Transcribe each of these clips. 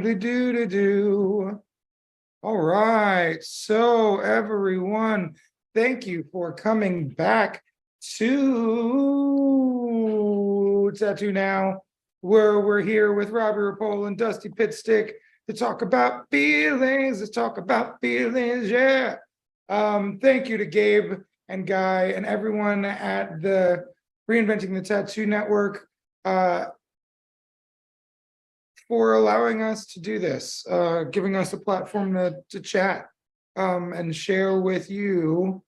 Do. All right. So, everyone, thank you for coming back to Tattoo Now, where we're here with Robbie Ripoll and Dusty Pitstick to talk about feelings. Let's talk about feelings. Yeah. Thank you to Gabe and Guy and everyone at the Reinventing the Tattoo Network for allowing us to do this, giving us a platform to chat and share with you,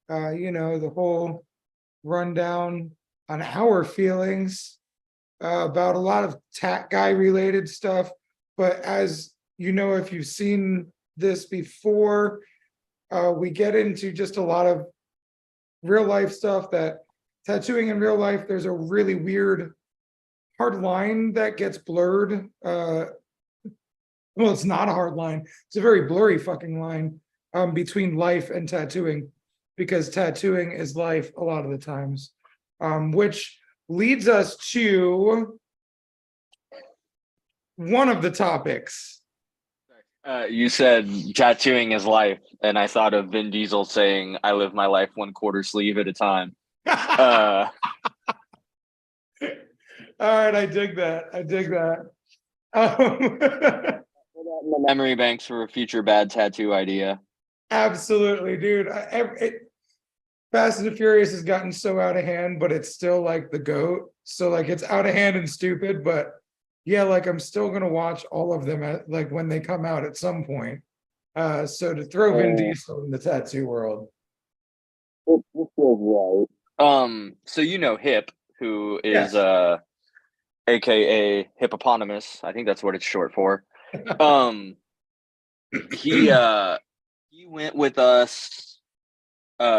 the whole rundown on our feelings about a lot of tat guy related stuff. But as you know, if you've seen this before, we get into just a lot of real life stuff. That tattooing in real life, there's a really weird hard line that gets blurred. Well, it's not a hard line. It's a very blurry fucking line between life and tattooing, because tattooing is life a lot of the times, which leads us to one of the topics. You said tattooing is life, and I thought of Vin Diesel saying, "I live my life one quarter sleeve at a time." All right, I dig that. Put that in the memory banks for a future bad tattoo idea. Absolutely, dude. Fast and the Furious has gotten so out of hand, but it's still like the GOAT. So like it's out of hand and stupid, but yeah, like I'm still gonna watch all of them at like when they come out at some point. So to throw Vin Diesel in the tattoo world. It feels right. So Hip, who is AKA Hippopotamus. I think that's what it's short for. He went with us.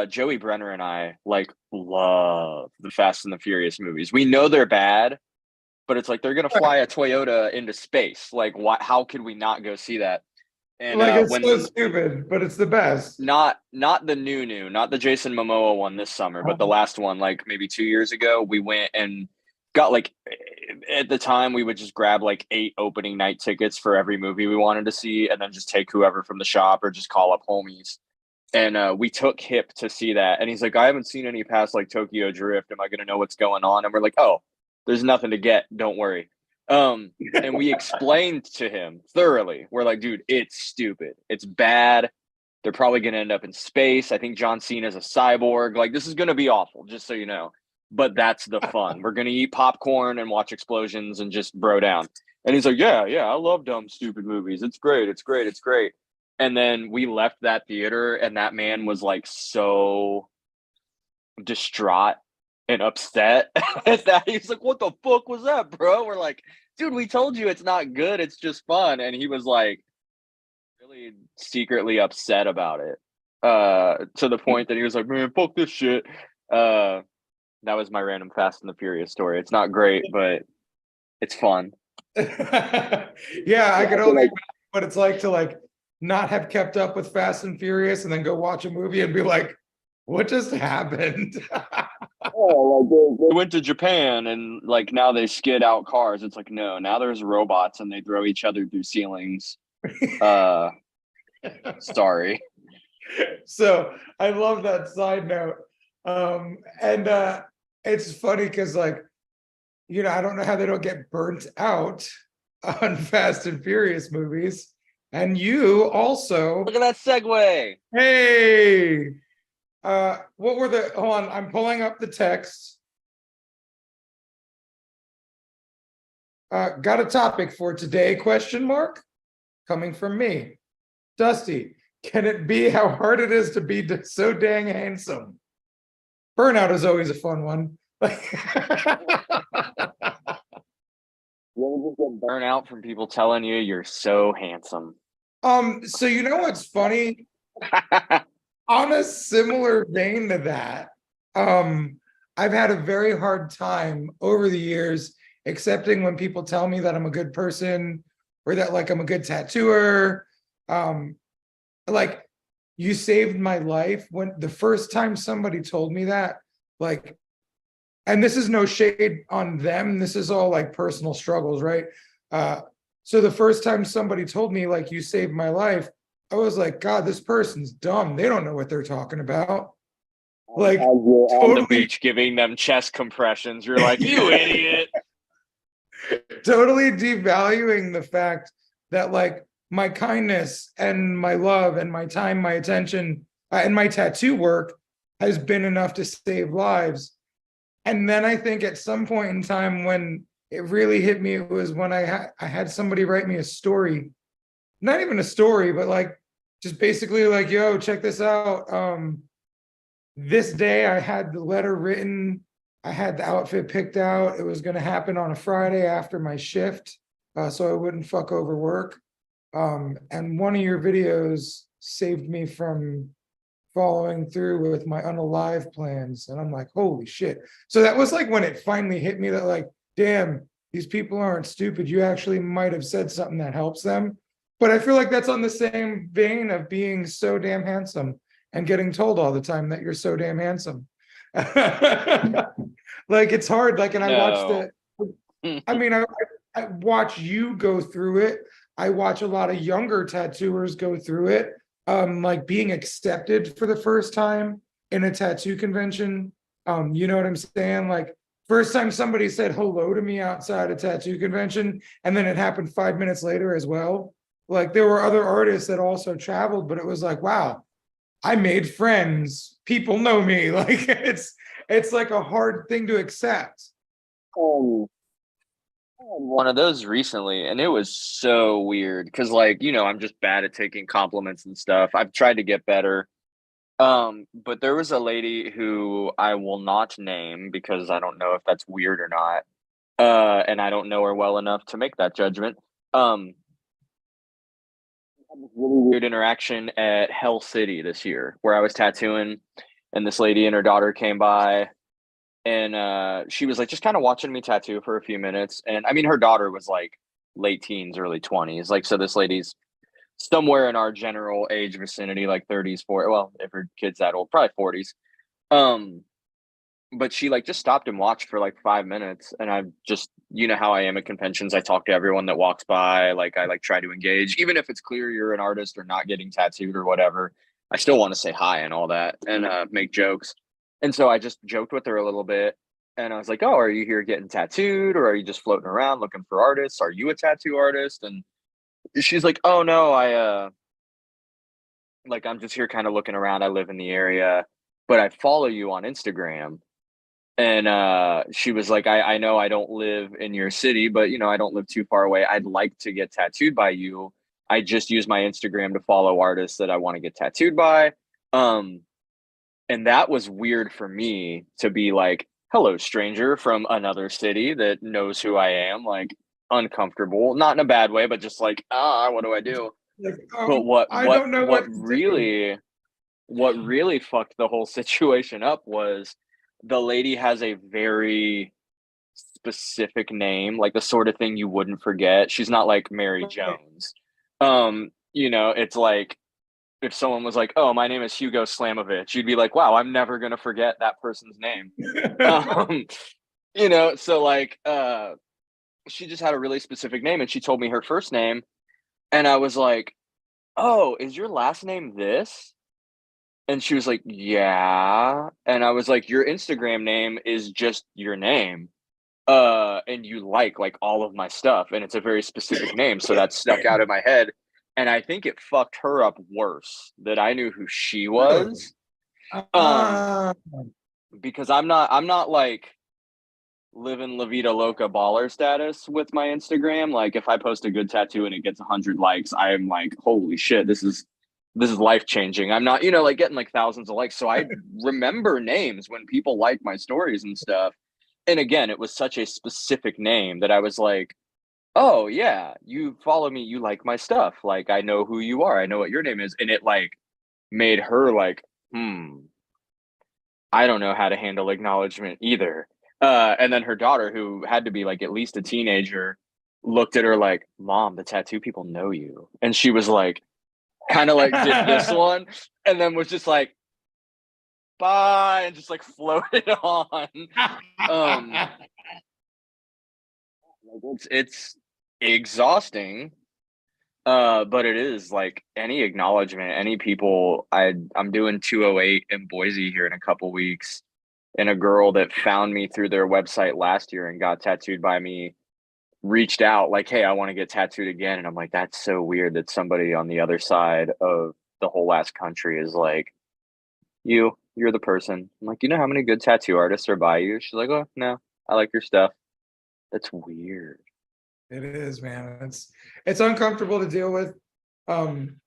Joey Brenner and I love the Fast and the Furious movies. We know they're bad, but it's like they're gonna fly a Toyota into space. Like, how could we not go see that? And it's so stupid, but it's the best. Not the new, not the Jason Momoa one this summer, but the last one, like maybe 2 years ago. We went and got at the time we would just grab 8 opening night tickets for every movie we wanted to see, and then just take whoever from the shop or just call up homies. And we took Hip to see that, and he's like, "I haven't seen any past Tokyo Drift. Am I gonna know what's going on?" And we're like, "Oh, there's nothing to get. Don't worry." And we explained to him thoroughly. We're like, "Dude, it's stupid. It's bad. They're probably gonna end up in space. I think John Cena's a cyborg. This is gonna be awful, just so you know. But that's the fun. We're gonna eat popcorn and watch explosions and just bro down." And he's like, yeah, I love dumb, stupid movies. It's great. And then we left that theater, and that man was so distraught and upset at that. He's like, "What the fuck was that, bro?" We're like, "Dude, we told you it's not good. It's just fun." And he was really secretly upset about it, to the point that he was like, "Man, fuck this shit." That was my random Fast and the Furious story. It's not great, but it's fun. Yeah, I could only imagine what it's like to not have kept up with Fast and Furious and then go watch a movie and be like, "What just happened?" They went to Japan and now they skid out cars. It's like, no, now there's robots and they throw each other through ceilings. Sorry. So I love that side note. And it's funny because I don't know how they don't get burnt out on Fast and Furious movies. And you also look at that segue. Hey, what were hold on, I'm pulling up the text. Got a topic for today, ? Coming from me. Dusty, can it be how hard it is to be so dang handsome? Burnout is always a fun one. You ever just get burnt out from people telling you you're so handsome? So what's funny? On a similar vein to that, I've had a very hard time over the years accepting when people tell me that I'm a good person or that I'm a good tattooer. You saved my life. When the first time somebody told me that, and this is no shade on them, this is all personal struggles, right? So the first time somebody told me like, you saved my life, I was like, God, this person's dumb. They don't know what they're talking about. Like on the totally, beach giving them chest compressions. You're like, you idiot. totally devaluing the fact that like my kindness and my love and my time, my attention, and my tattoo work has been enough to save lives. And then I think at some point in time when it really hit me, it was when I had somebody write me a story, not even a story, but like just basically like, yo, check this out. This day I had the letter written, I had the outfit picked out. It was going to happen on a Friday after my shift, so I wouldn't fuck over work. And one of your videos saved me from following through with my unalive plans. And I'm like, holy shit. So that was like when it finally hit me that like, damn, these people aren't stupid. You actually might have said something that helps them. But I feel like that's on the same vein of being so damn handsome and getting told all the time that you're so damn handsome. Like it's hard. Like, and I watched I mean, I watch you go through it. I watch a lot of younger tattooers go through it. Like being accepted for the first time in a tattoo convention. You know what I'm saying? Like first time somebody said hello to me outside a tattoo convention, and then it happened 5 minutes later as well. Like there were other artists that also traveled, but it was like, wow, I made friends. People know me. Like it's like a hard thing to accept. One of those recently, and it was so weird because, like, you know, I'm just bad at taking compliments and stuff. I've tried to get better. But there was a lady who I will not name because I don't know if that's weird or not. And I don't know her well enough to make that judgment. Had this really weird interaction at Hell City this year where I was tattooing, and this lady and her daughter came by, and she was like just kind of watching me tattoo for a few minutes. And I mean, her daughter was like late teens, early 20s. Like, so this lady's somewhere in our general age vicinity, like 30s, 40. Well, if her kid's that old, probably 40s. Um, but she like just stopped and watched for like 5 minutes. And I just, you know how I am at conventions. I talk to everyone that walks by. Like I like try to engage, even if it's clear you're an artist or not getting tattooed or whatever. I still want to say hi and all that and make jokes. And so I just joked with her a little bit. And I was like, oh, are you here getting tattooed, or are you just floating around looking for artists? Are you a tattoo artist? And she's like, oh no, like I'm just here kind of looking around. I live in the area, but I follow you on Instagram. And she was like, I know I don't live in your city, but you know, I don't live too far away. I'd like to get tattooed by you. I just use my Instagram to follow artists that I want to get tattooed by. And that was weird for me to be like, hello, stranger from another city that knows who I am, like uncomfortable, not in a bad way, but just like, what do I do? Like, But what I what don't know what what to do. really fucked the whole situation up was the lady has a very specific name, like the sort of thing you wouldn't forget. She's not like Mary Jones. You know, it's like if someone was like, "Oh, my name is Hugo Slamovich," you'd be like, "Wow, I'm never gonna forget that person's name." Um, you know, so like, she just had a really specific name, and she told me her first name, and I was like, "Oh, is your last name this?" And she was like, "Yeah," and I was like, "Your Instagram name is just your name, and you like all of my stuff, and it's a very specific name, so that stuck out in my head." And I think it fucked her up worse that I knew who she Really? was. Um, Uh, because I'm not like living La Vida Loca baller status with my Instagram. Like if I post a good tattoo and it gets 100 likes, I'm like, holy shit, this is life changing. I'm not, you know, like getting like thousands of likes. So I remember names when people like my stories and stuff. And again, it was such a specific name that I was like, oh yeah, you follow me, you like my stuff. Like I know who you are. I know what your name is. And it like made her like, I don't know how to handle acknowledgement either. And then her daughter, who had to be like at least a teenager, looked at her like, Mom, the tattoo people know you. And she was like, kind of like did this one, and then was just like, bye, and just like floated on. Um, it's exhausting. But it is like any acknowledgement, any people. I'm doing 208 in Boise here in a couple weeks, and a girl that found me through their website last year and got tattooed by me reached out like, "Hey, I want to get tattooed again." And I'm like, that's so weird that somebody on the other side of the whole last country is like, you're the person. I'm like, you know how many good tattoo artists are by you? She's like, oh no, I like your stuff. That's weird. It is, man. It's uncomfortable to deal with. Um,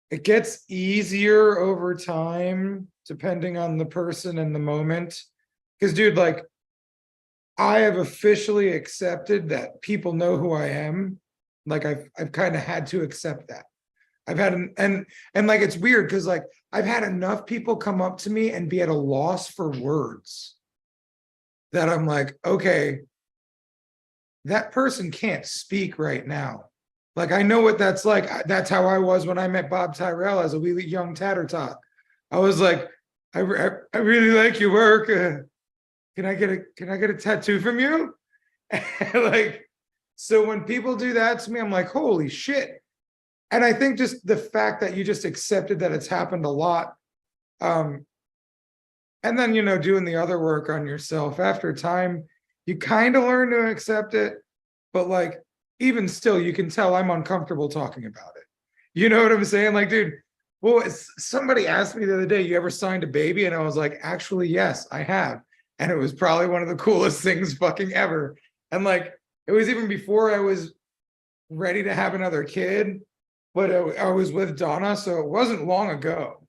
it gets easier over time, depending on the person and the moment. Because, dude, like, I have officially accepted that people know who I am. Like, I've kind of had to accept that. I've had and like it's weird because like I've had enough people come up to me and be at a loss for words that I'm like, okay, that person can't speak right now. Like I know what that's like. That's how I was when I met Bob Tyrell as a wee young tatter tot. I was like, I really like your work. Can I get a tattoo from you? Like, so when people do that to me, I'm like, holy shit. And I think just the fact that you just accepted that it's happened a lot. And then, you know, doing the other work on yourself after time, you kind of learn to accept it. But like, even still, you can tell I'm uncomfortable talking about it. You know what I'm saying? Like, dude, well, somebody asked me the other day, you ever signed a baby? And I was like, actually, yes, I have. And it was probably one of the coolest things fucking ever. And like, it was even before I was ready to have another kid. But I was with Donna, so it wasn't long ago.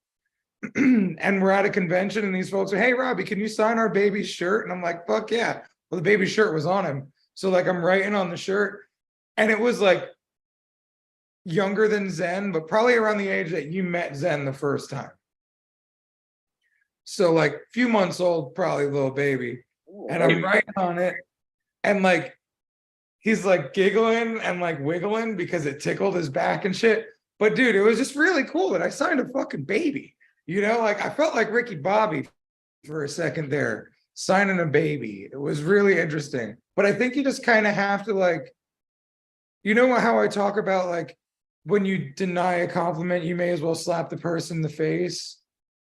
And we're at a convention, and these folks are, hey, Robbie, can you sign our baby's shirt? And I'm like, fuck yeah. Well, the baby's shirt was on him. So, like, I'm writing on the shirt. And it was like younger than Zen, but probably around the age that you met Zen the first time. So, like, a few months old, probably little baby. And I'm writing on it. And, like, he's like giggling and like wiggling because it tickled his back and shit. But dude, it was just really cool that I signed a fucking baby. You know, like I felt like Ricky Bobby for a second there, signing a baby. It was really interesting. But I think you just kind of have to like, you know how I talk about like when you deny a compliment, you may as well slap the person in the face.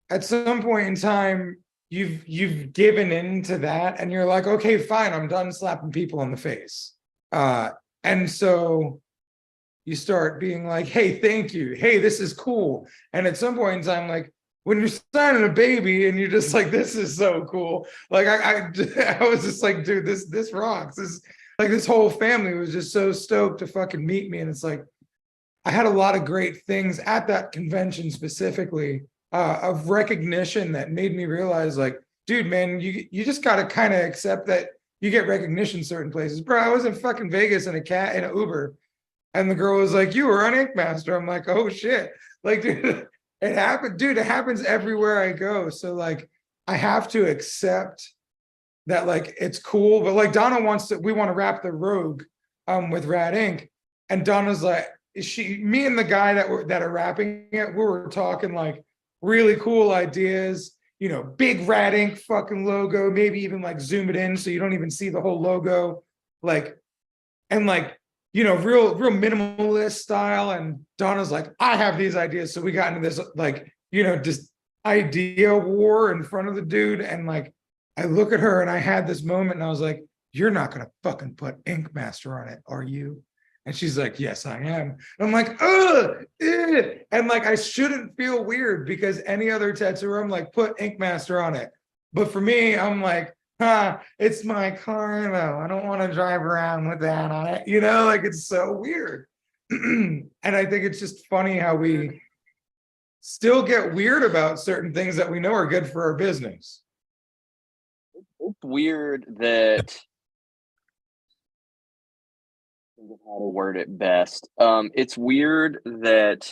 At some point in time, you've given in to that and you're like, okay, fine, I'm done slapping people in the face. And so you start being like, hey, thank you. Hey, this is cool. And at some point in time, like when you're signing a baby and you're just like, this is so cool. Like I was just like, dude, this rocks. This whole family was just so stoked to fucking meet me. And it's like, I had a lot of great things at that convention specifically, of recognition that made me realize like, dude, man, you just got to kind of accept that you get recognition certain places. Bro, I was in fucking Vegas in an Uber, and the girl was like, you were on Ink Master. I'm like, oh shit. Like, dude, it happened, dude, it happens everywhere I go. So like, I have to accept that like, it's cool. But like Donna we want to wrap the Rogue with Rad Ink. And Donna's like, me and the guy that are wrapping it, we were talking like really cool ideas. You know, big Rad Ink fucking logo, maybe even like zoom it in so you don't even see the whole logo. Like, and like, you know, real minimalist style. And Donna's like, I have these ideas. So we got into this like, you know, just idea war in front of the dude. And like, I look at her and I had this moment and I was like, you're not going to fucking put Ink Master on it, are you? And she's like, yes, I am. And I'm like, ugh, and like, I shouldn't feel weird because any other tattooer, I'm like, put Ink Master on it. But for me, I'm like, it's my car though. I don't want to drive around with that on it. You know, like it's so weird. And I think it's just funny how we still get weird about certain things that we know are good for our business. It's weird that how to word it best. It's weird that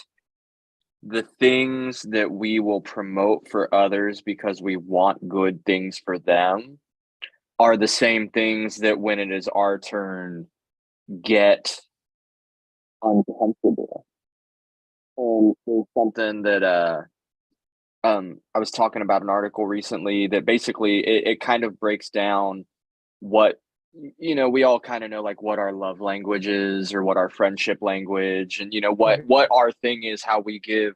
the things that we will promote for others because we want good things for them are the same things that when it is our turn get uncomfortable. There's something that I was talking about an article recently that basically it kind of breaks down what you know, we all kind of know like what our love language is or what our friendship language, and you know Right. what our thing is, how we give.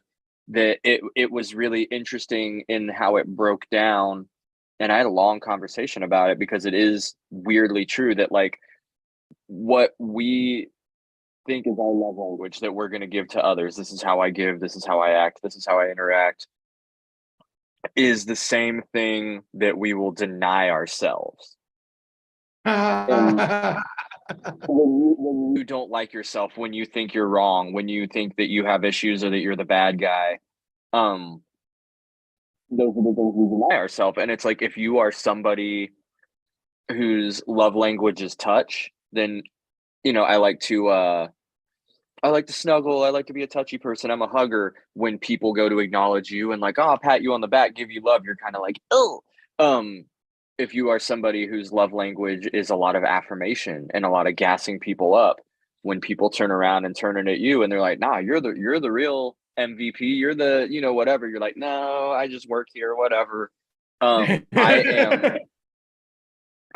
That it was really interesting in how it broke down, and I had a long conversation about it because it is weirdly true that like what we think is our love language that we're going to give to others. This is how I give. This is how I act. This is how I interact. Is the same thing that we will deny ourselves. And when you don't like yourself, when you think you're wrong, when you think that you have issues or that you're the bad guy, um, those are the things we deny ourselves. And it's like if you are somebody whose love language is touch, then you know, I like to snuggle. I like to be a touchy person. I'm a hugger. When people go to acknowledge you and like, oh, I'll pat you on the back, give you love, you're kind of like, oh. Um, if you are somebody whose love language is a lot of affirmation and a lot of gassing people up, when people turn around and turn it at you and they're like, nah, you're the real MVP. You're the, you know, whatever. You're like, no, I just work here, whatever. Um, I am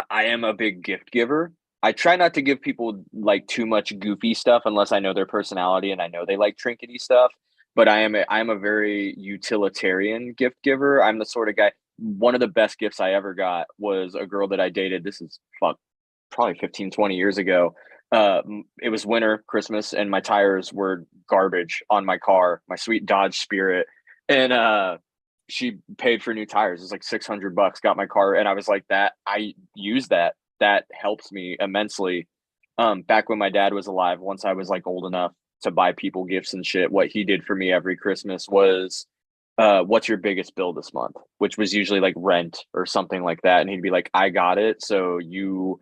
I am a big gift giver. I try not to give people like too much goofy stuff unless I know their personality and I know they like trinkety stuff. But I am a very utilitarian gift giver. I'm the sort of guy. One of the best gifts I ever got was a girl that I dated. This is probably 15, 20 years ago. It was winter, Christmas, and my tires were garbage on my car, my sweet Dodge Spirit. And she paid for new tires. It was like $600, got my car, and I was like, that I use that. That helps me immensely. Back when my dad was alive, once I was like old enough to buy people gifts and shit, what he did for me every Christmas was, what's your biggest bill this month? Which was usually like rent or something like that. And he'd be like, I got it. So you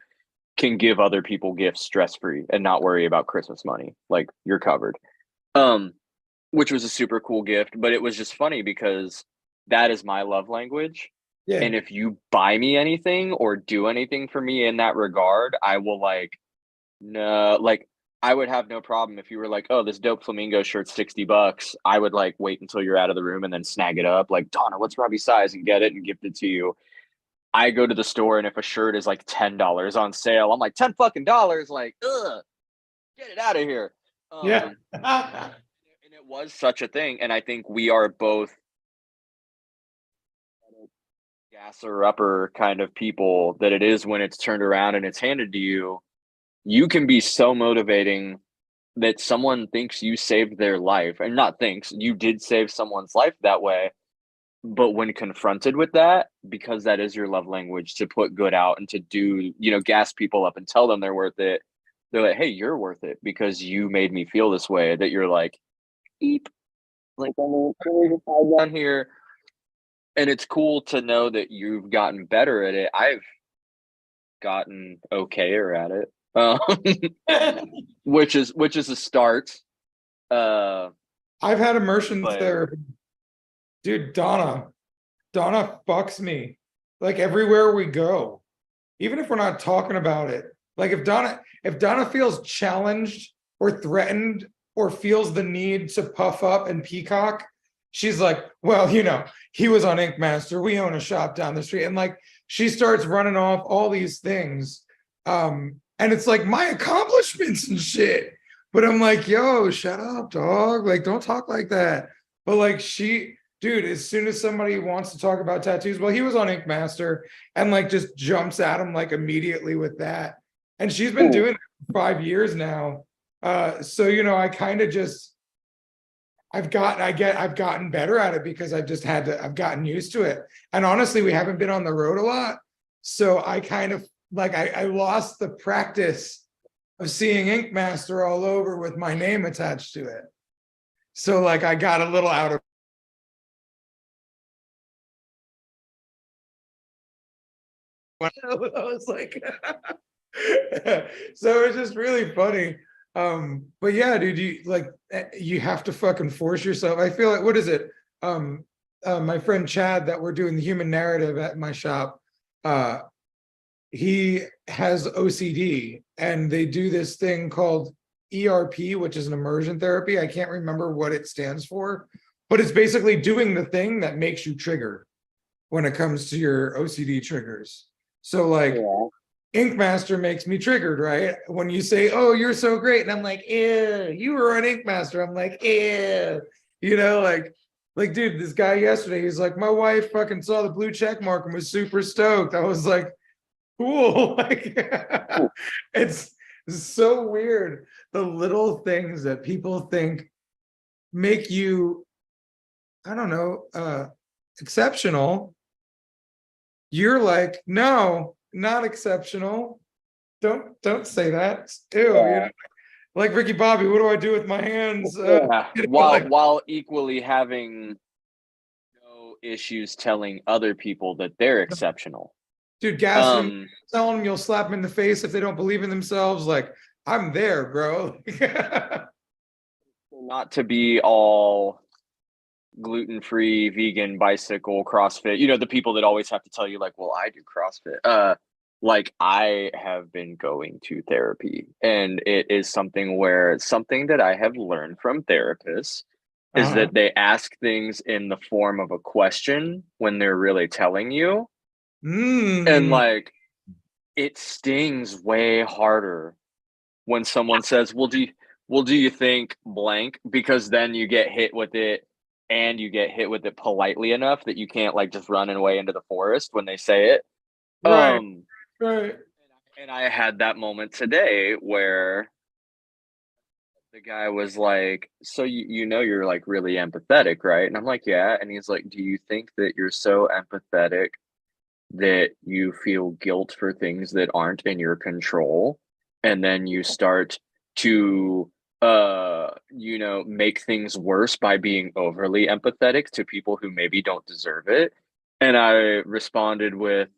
can give other people gifts stress free and not worry about Christmas money. Like you're covered. Um, which was a super cool gift, but it was just funny because that is my love language. Yeah. And if you buy me anything or do anything for me in that regard, I will like, no, like I would have no problem if you were like, oh, this dope flamingo shirt's $60. I would like wait until you're out of the room and then snag it up. Like, Donna, what's Robbie's size? And get it and gift it to you. I go to the store and if a shirt is like $10 on sale, I'm like, 10 fucking dollars, like, ugh, get it out of here. Yeah. And it was such a thing. And I think we are both gasser upper kind of people that it is when it's turned around and it's handed to you. You can be so motivating that someone thinks you saved their life, and not thinks, you did save someone's life that way. But when confronted with that, because that is your love language, to put good out and to do, you know, gas people up and tell them they're worth it, they're like, hey, you're worth it because you made me feel this way. That you're like, eep, like I'm down here. And it's cool to know that you've gotten better at it. I've gotten okayer at it, which is a start. I've had immersion But therapy. Dude, Donna fucks me like everywhere we go, even if we're not talking about it. Like if Donna feels challenged or threatened or feels the need to puff up and peacock, she's like, well, you know, he was on Ink Master. We own a shop down the street. And like, she starts running off all these things. And it's like my accomplishments and shit. But I'm like, yo, shut up, dog. Like, don't talk like that. But like dude, as soon as somebody wants to talk about tattoos, well, he was on Ink Master and like just jumps at him like immediately with that. And she's been doing it for 5 years now. So you know, I kind of just I've gotten better at it because I've gotten used to it. And honestly, we haven't been on the road a lot. So I kind of like I lost the practice of seeing Ink Master all over with my name attached to it. So like I got a little out of I was like so it's just really funny. But yeah, dude, you have to fucking force yourself. I feel like, what is it? My friend Chad that we're doing the human narrative at my shop, he has OCD and they do this thing called ERP, which is an immersion therapy. I can't remember what it stands for, but it's basically doing the thing that makes you trigger when it comes to your OCD triggers. So like Ink Master makes me triggered, right? When you say, "Oh, you're so great," and I'm like, "Ew, you were an Ink Master." I'm like, "Ew," like, dude, this guy yesterday, he's like, "My wife fucking saw the blue check mark and was super stoked." I was like, "Cool." Like, it's so weird. The little things that people think make you, I don't know, exceptional. You're like, "No, not exceptional. Don't say that." Ew, like Ricky Bobby, what do I do with my hands? While equally having no issues telling other people that they're exceptional. Dude, gassing them, telling them you'll slap them in the face if they don't believe in themselves. Like, I'm there, bro. Not to be all gluten-free, vegan, bicycle, CrossFit, the people that always have to tell you like, well, I do CrossFit. Like I have been going to therapy, and it is something that I have learned from therapists is that they ask things in the form of a question when they're really telling you. And like it stings way harder when someone says, well, do you think blank? Because then you get hit with it, and you get hit with it politely enough that you can't like just run away into the forest when they say it. Right. Right. And I had that moment today where the guy was like, so you're like really empathetic, right? And I'm like, yeah. And he's like, do you think that you're so empathetic that you feel guilt for things that aren't in your control? And then you start to make things worse by being overly empathetic to people who maybe don't deserve it. And I responded with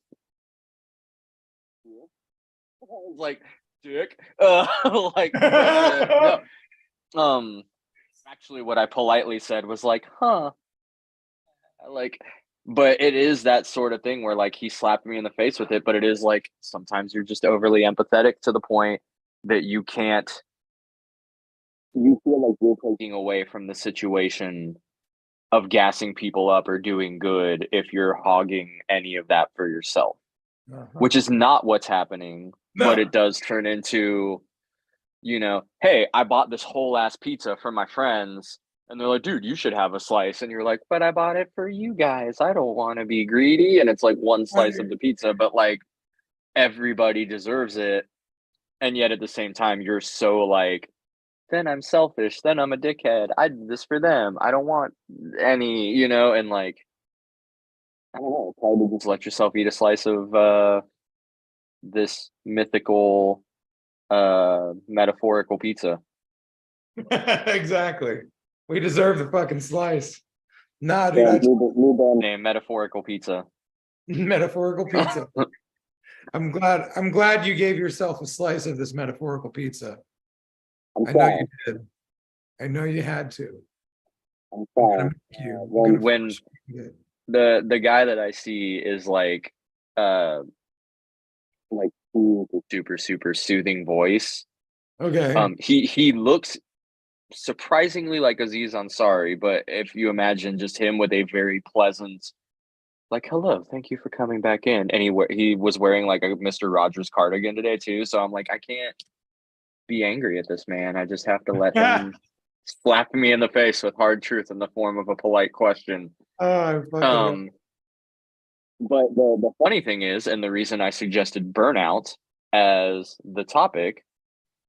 like dick. Like no. Actually what I politely said was like, huh. Like, but it is that sort of thing where like he slapped me in the face with it, but it is like sometimes you're just overly empathetic to the point that you feel like you're taking away from the situation of gassing people up or doing good if you're hogging any of that for yourself, which is not what's happening. No. But it does turn into, hey, I bought this whole ass pizza for my friends. And they're like, dude, you should have a slice. And you're like, but I bought it for you guys. I don't want to be greedy. And it's like one slice of the pizza, but like everybody deserves it. And yet at the same time, you're so like, then I'm selfish. Then I'm a dickhead. I did this for them. I don't want any, and like, I don't know. It's hard to just let yourself eat a slice of this mythical, metaphorical pizza. Exactly. We deserve the fucking slice. Nah, dude. New name, metaphorical pizza. Metaphorical pizza. I'm glad you gave yourself a slice of this metaphorical pizza. I know you did. I know you had to. I'm sorry. When the guy that I see is like super, super soothing voice. Okay. He looks surprisingly like Aziz Ansari, but if you imagine just him with a very pleasant, like, hello, thank you for coming back in. And he was wearing like a Mr. Rogers cardigan today too. So I'm like, I can't be angry at this man. I just have to let him slap me in the face with hard truth in the form of a polite question. But the funny thing is, and the reason I suggested burnout as the topic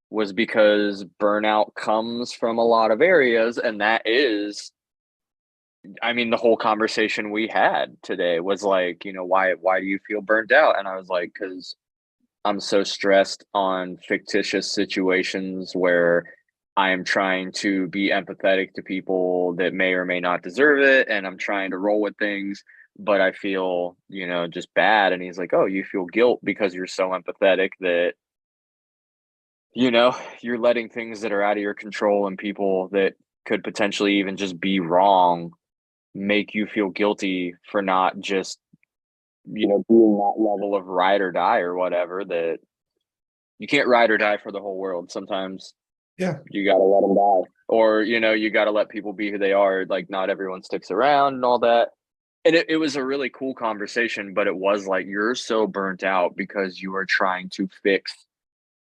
was because burnout comes from a lot of areas, and that is, I mean, the whole conversation we had today was like, why do you feel burnt out? And I was like, because I'm so stressed on fictitious situations where I am trying to be empathetic to people that may or may not deserve it, and I'm trying to roll with things, but I feel, just bad. And he's like, oh, you feel guilt because you're so empathetic that, you're letting things that are out of your control and people that could potentially even just be wrong make you feel guilty for not just, being that level of ride or die or whatever. That you can't ride or die for the whole world. Sometimes you gotta let them die, or you gotta let people be who they are. Like not everyone sticks around and all that. And it was a really cool conversation, but it was like, you're so burnt out because you are trying to fix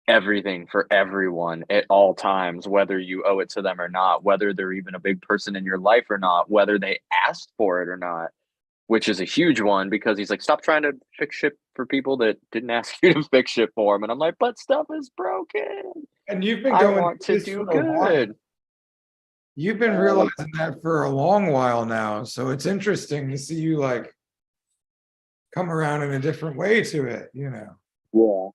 everything for everyone at all times, whether you owe it to them or not, whether they're even a big person in your life or not, whether they asked for it or not, which is a huge one because he's like, stop trying to fix shit for people that didn't ask you to fix shit for them. And I'm like, but stuff is broken. And you've been I going want to through this do for a while. good. You've been realizing that for a long while now. So it's interesting to see you like come around in a different way to it, you know. Yeah.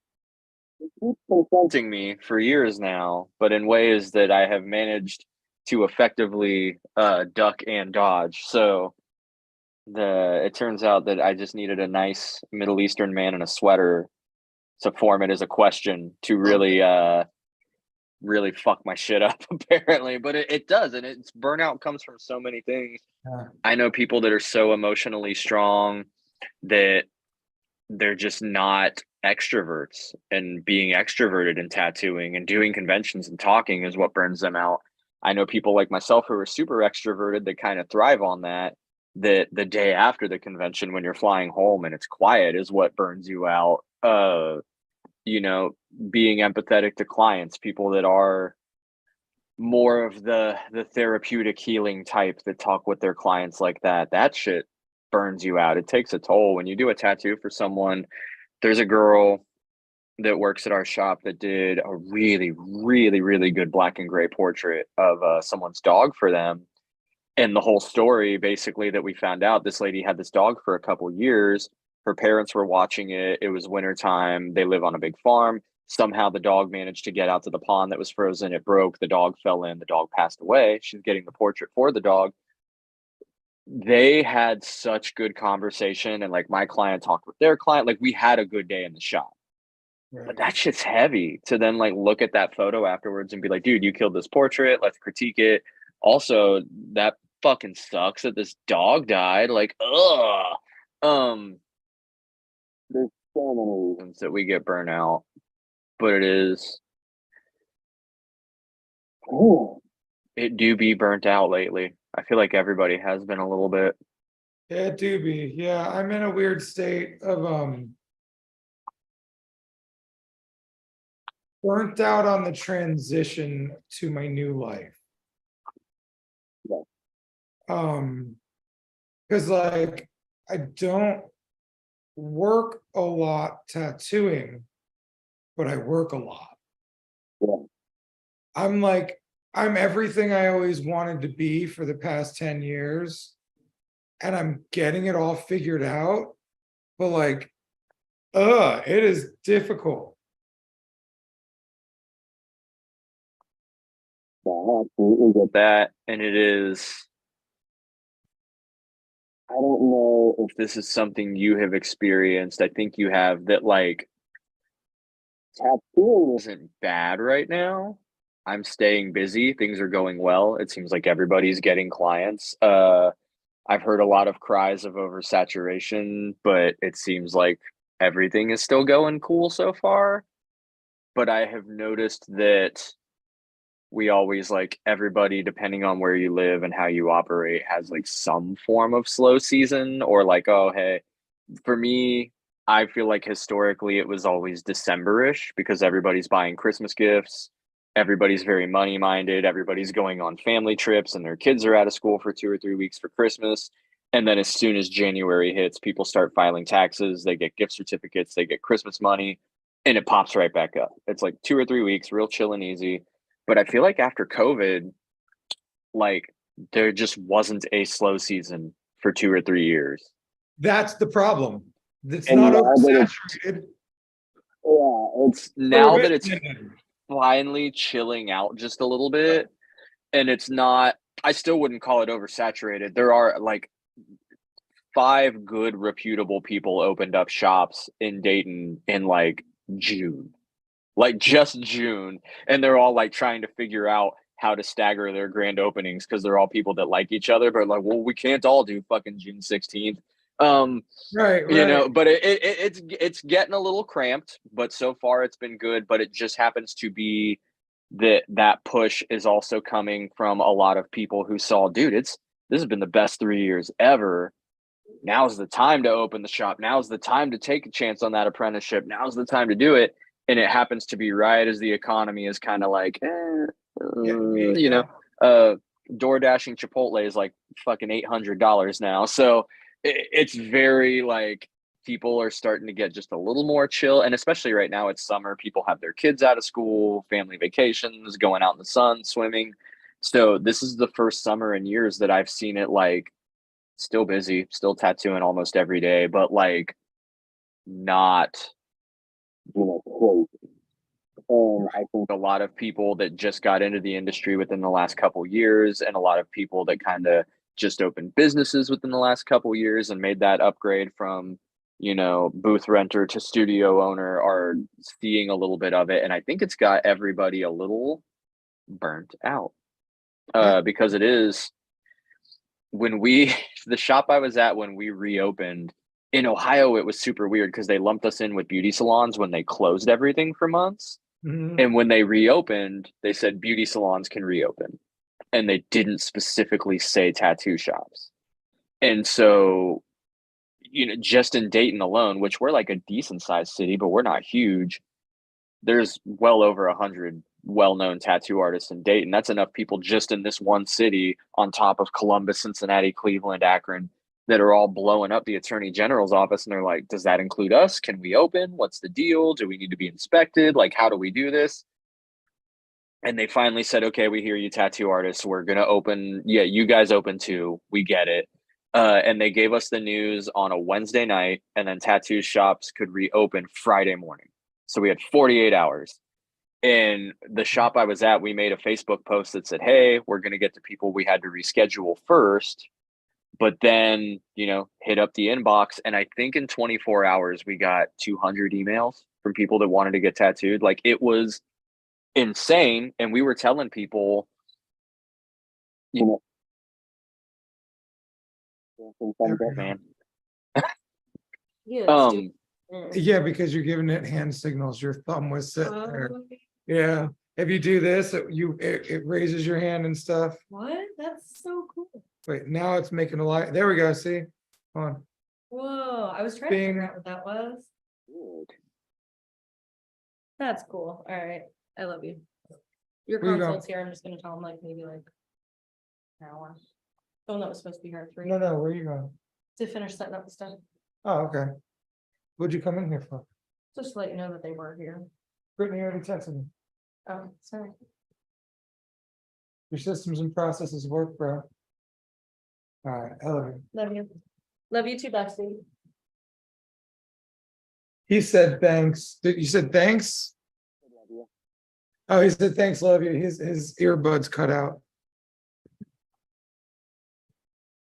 It keeps confronting me for years now, but in ways that I have managed to effectively duck and dodge. So it turns out that I just needed a nice Middle Eastern man in a sweater to form it as a question to really fuck my shit up apparently. But it does, and it's burnout comes from so many things. Yeah. I know people that are so emotionally strong that they're just not extroverts, and being extroverted and tattooing and doing conventions and talking is what burns them out. I know people like myself who are super extroverted that kind of thrive on that, that the day after the convention when you're flying home and it's quiet is what burns you out. You know, being empathetic to clients, people that are more of the therapeutic healing type that talk with their clients like that shit burns you out. It takes a toll when you do a tattoo for someone. There's a girl that works at our shop that did a really, really, really good black and gray portrait of someone's dog for them. And the whole story, basically, that we found out, this lady had this dog for a couple years. Her parents were watching it. It was wintertime. They live on a big farm. Somehow the dog managed to get out to the pond that was frozen. It broke. The dog fell in. The dog passed away. She's getting the portrait for the dog. They had such good conversation. And like my client talked with their client. Like we had a good day in the shop. Right. But that shit's heavy to then like look at that photo afterwards and be like, dude, you killed this portrait. Let's critique it. Also, that fucking sucks that this dog died. Like, ugh. There's so many reasons that we get burnout, but it do be burnt out lately. I feel like everybody has been a little bit. Yeah, it do be. Yeah, I'm in a weird state of burnt out on the transition to my new life. Yeah. Because like I don't work a lot tattooing, but I work a lot. Yeah. I'm everything I always wanted to be for the past 10 years, and I'm getting it all figured out, but like, it is difficult. Yeah, I absolutely get that. And it is, I don't know if this is something you have experienced. I think you have, that like tattooing isn't bad right now. I'm staying busy. Things are going well. It seems like everybody's getting clients. I've heard a lot of cries of oversaturation, but it seems like everything is still going cool so far. But I have noticed that we always, like, everybody, depending on where you live and how you operate, has like some form of slow season, or like, oh, hey, for me, I feel like historically it was always December-ish because everybody's buying Christmas gifts. Everybody's very money minded. Everybody's going on family trips and their kids are out of school for 2 or 3 weeks for Christmas. And then as soon as January hits, people start filing taxes. They get gift certificates, they get Christmas money, and it pops right back up. It's like 2 or 3 weeks, real chill and easy. But I feel like after COVID, like there just wasn't a slow season for 2 or 3 years. That's the problem. It's And not now that oversaturated. it's now that it's finally chilling out just a little bit, and it's not, I still wouldn't call it oversaturated. There are like 5 good reputable people opened up shops in Dayton in like June, like just June, and they're all like trying to figure out how to stagger their grand openings because they're all people that like each other, but like, well, we can't all do fucking June 16th. Right. You know, but it's getting a little cramped, but so far it's been good. But it just happens to be that push is also coming from a lot of people who saw, dude, this has been the best 3 years ever. now's the time to open the shop. Now's the time to take a chance on that apprenticeship. Now's the time to do it. And it happens to be right as the economy is kind of like, you know, door dashing Chipotle is like fucking $800 now. So it's very like people are starting to get just a little more chill. And especially right now, it's summer. People have their kids out of school, family vacations, going out in the sun, swimming. So this is the first summer in years that I've seen it like still busy, still tattooing almost every day, but like not, crazy. And I think a lot of people that just got into the industry within the last couple years, and a lot of people that kind of just opened businesses within the last couple years and made that upgrade from, you know, booth renter to studio owner, are seeing a little bit of it. And I think it's got everybody a little burnt out, because it is, when the shop I was at when we reopened in Ohio, it was super weird because they lumped us in with beauty salons when they closed everything for months. Mhm. And when they reopened, they said beauty salons can reopen. And they didn't specifically say tattoo shops. And so, you know, just in Dayton alone, which we're like a decent sized city, but we're not huge, there's well over 100 well-known tattoo artists in Dayton. That's enough people just in this one city, on top of Columbus, Cincinnati, Cleveland, Akron, that are all blowing up the attorney general's office. And they're like, does that include us? Can we open? What's the deal? Do we need to be inspected? Like, how do we do this? And they finally said, okay, we hear you, tattoo artists. We're going to open. Yeah, you guys open too. We get it. And they gave us the news on a Wednesday night, and then tattoo shops could reopen Friday morning. So we had 48 hours. And the shop I was at, we made a Facebook post that said, hey, we're going to get to people we had to reschedule first. But then, you know, hit up the inbox. And I think in 24 hours, we got 200 emails from people that wanted to get tattooed. Like, it was insane. And we were telling people, you know, man. Yeah, because you're giving it hand signals. Your thumb was sitting there. Yeah. If you do this, it raises your hand and stuff. What? That's so cool. Wait, now it's making a light. There we go. See? Hold on. Whoa, I was trying to figure out what that was. That's cool. All right. I love you. Your Where you going? consult's here. I'm just gonna tell him like maybe like an hour. Oh, that was supposed to be here at 3 No, where are you going? to finish setting up the stuff. Oh, okay. What'd you come in here for? Just to let you know that they were here. Brittany already texted me. Oh, sorry. Your systems and processes work, bro. All right, I love you. Love you. Love you too, Dusty. He said thanks. You said thanks? Oh, he said thanks, love you. His earbuds cut out.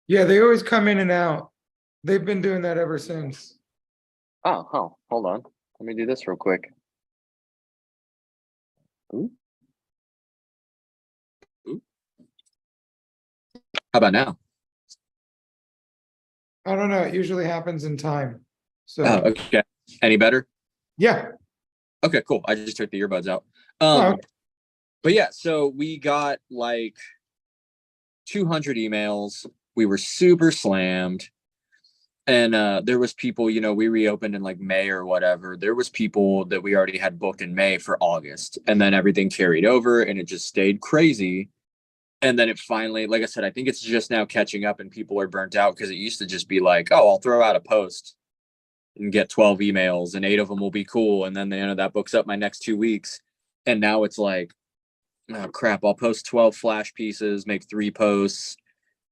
Yeah, they always come in and out. They've been doing that ever since. Oh, hold on. Let me do this real quick. Ooh. How about now? I don't know. It usually happens in time. So okay. Any better? yeah. Okay, cool. I just took the earbuds out. Okay. But yeah, so we got like 200 emails. We were super slammed. And there was people, you know, we reopened in like May or whatever. There was people that we already had booked in May for August. And then everything carried over and it just stayed crazy. And then it finally, like I said, I think it's just now catching up and people are burnt out, because it used to just be like, oh, I'll throw out a post and get 12 emails and 8 of them will be cool. And then, you know, that books up my next 2 weeks. And now it's like, oh crap, I'll post 12 flash pieces, make 3 posts,